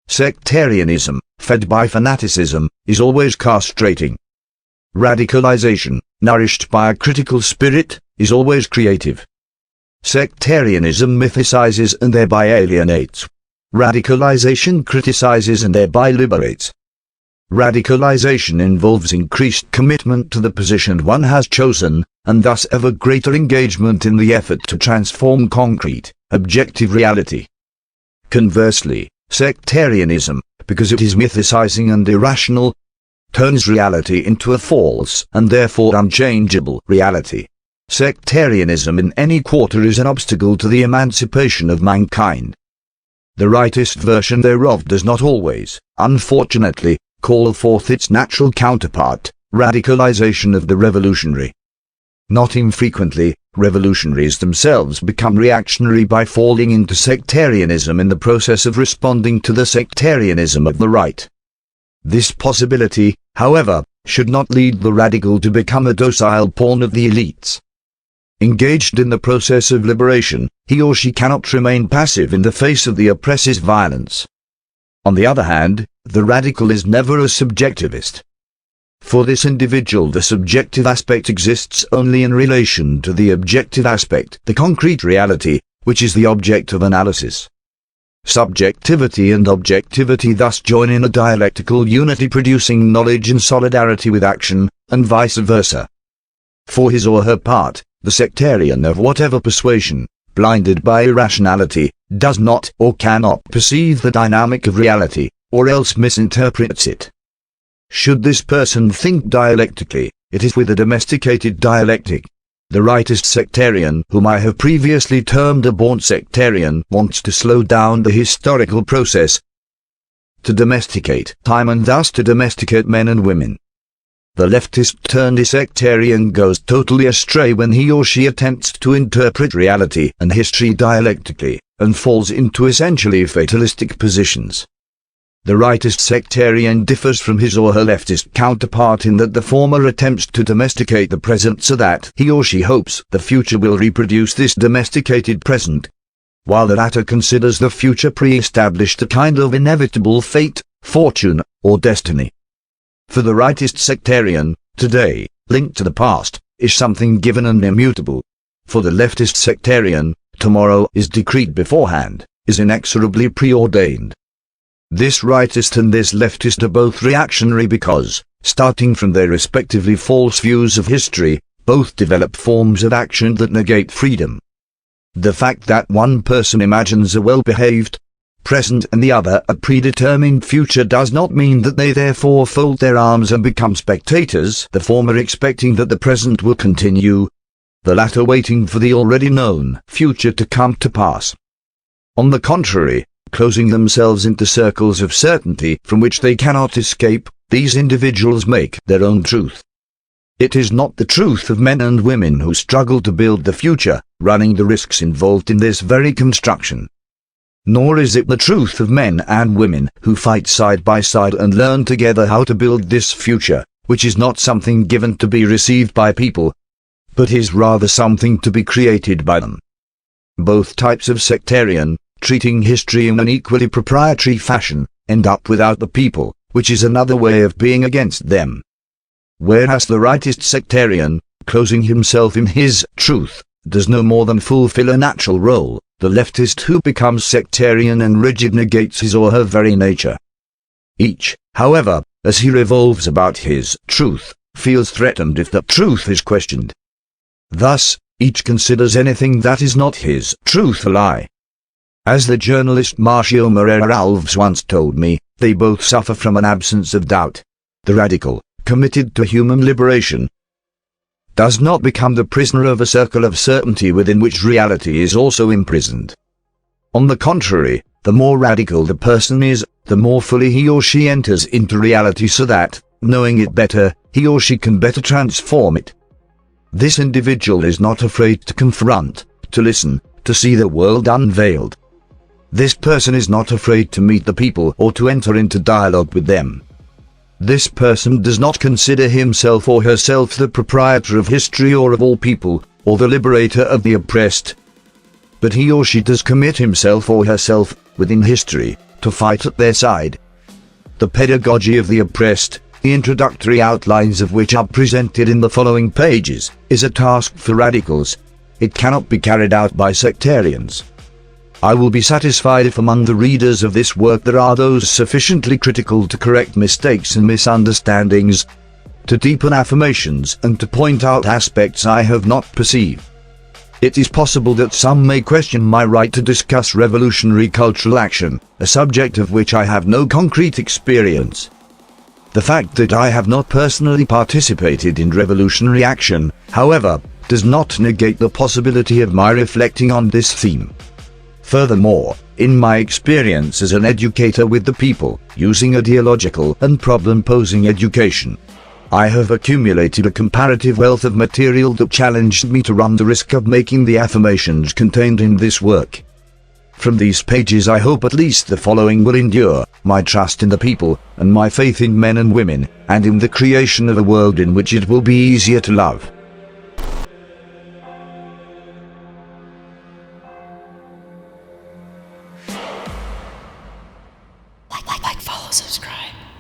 Sectarianism, fed by fanaticism, is always castrating. Radicalization, nourished by a critical spirit, is always creative. Sectarianism mythicizes and thereby alienates. Radicalization criticizes and thereby liberates. Radicalization involves increased commitment to the position one has chosen, and thus ever greater engagement in the effort to transform concrete, objective reality. Conversely, sectarianism, because it is mythicizing and irrational, turns reality into a false and therefore unchangeable reality. Sectarianism in any quarter is an obstacle to the emancipation of mankind. The rightist version thereof does not always, unfortunately, call forth its natural counterpart, radicalization of the revolutionary. Not infrequently, revolutionaries themselves become reactionary by falling into sectarianism in the process of responding to the sectarianism of the right. This possibility, however, should not lead the radical to become a docile pawn of the elites. Engaged in the process of liberation, he or she cannot remain passive in the face of the oppressor's violence. On the other hand, the radical is never a subjectivist. For this individual, the subjective aspect exists only in relation to the objective aspect, the concrete reality, which is the object of analysis. Subjectivity and objectivity thus join in a dialectical unity, producing knowledge in solidarity with action, and vice versa. For his or her part, the sectarian of whatever persuasion, blinded by irrationality, does not or cannot perceive the dynamic of reality, or else misinterprets it. Should this person think dialectically, it is with a domesticated dialectic. The rightist sectarian, whom I have previously termed a born sectarian, wants to slow down the historical process, to domesticate time and thus to domesticate men and women. The leftist turned sectarian goes totally astray when he or she attempts to interpret reality and history dialectically, and falls into essentially fatalistic positions. The rightist sectarian differs from his or her leftist counterpart in that the former attempts to domesticate the present so that he or she hopes the future will reproduce this domesticated present, while the latter considers the future pre-established a kind of inevitable fate, fortune, or destiny. For the rightist sectarian, today, linked to the past, is something given and immutable. For the leftist sectarian, tomorrow is decreed beforehand, is inexorably preordained. This rightist and this leftist are both reactionary because, starting from their respectively false views of history, both develop forms of action that negate freedom. The fact that one person imagines a well-behaved present and the other a predetermined future does not mean that they therefore fold their arms and become spectators, the former expecting that the present will continue, the latter waiting for the already known future to come to pass. On the contrary, closing themselves into circles of certainty from which they cannot escape, these individuals make their own truth. It is not the truth of men and women who struggle to build the future, running the risks involved in this very construction. Nor is it the truth of men and women who fight side by side and learn together how to build this future, which is not something given to be received by people, but is rather something to be created by them. Both types of sectarian, treating history in an equally proprietary fashion, end up without the people, which is another way of being against them. Whereas the rightist sectarian, closing himself in his truth, does no more than fulfill a natural role, the leftist who becomes sectarian and rigid negates his or her very nature. Each, however, as he revolves about his truth, feels threatened if the truth is questioned. Thus, each considers anything that is not his truth a lie. As the journalist Marcio Moreira Alves once told me, they both suffer from an absence of doubt. The radical, committed to human liberation, does not become the prisoner of a circle of certainty within which reality is also imprisoned. On the contrary, the more radical the person is, the more fully he or she enters into reality so that, knowing it better, he or she can better transform it. This individual is not afraid to confront, to listen, to see the world unveiled. This person is not afraid to meet the people or to enter into dialogue with them. This person does not consider himself or herself the proprietor of history or of all people, or the liberator of the oppressed. But he or she does commit himself or herself, within history, to fight at their side. The pedagogy of the oppressed, the introductory outlines of which are presented in the following pages, is a task for radicals. It cannot be carried out by sectarians. I will be satisfied if among the readers of this work there are those sufficiently critical to correct mistakes and misunderstandings, to deepen affirmations and to point out aspects I have not perceived. It is possible that some may question my right to discuss revolutionary cultural action, a subject of which I have no concrete experience. The fact that I have not personally participated in revolutionary action, however, does not negate the possibility of my reflecting on this theme. Furthermore, in my experience as an educator with the people, using ideological and problem-posing education, I have accumulated a comparative wealth of material that challenged me to run the risk of making the affirmations contained in this work. From these pages I hope at least the following will endure: my trust in the people, and my faith in men and women, and in the creation of a world in which it will be easier to love.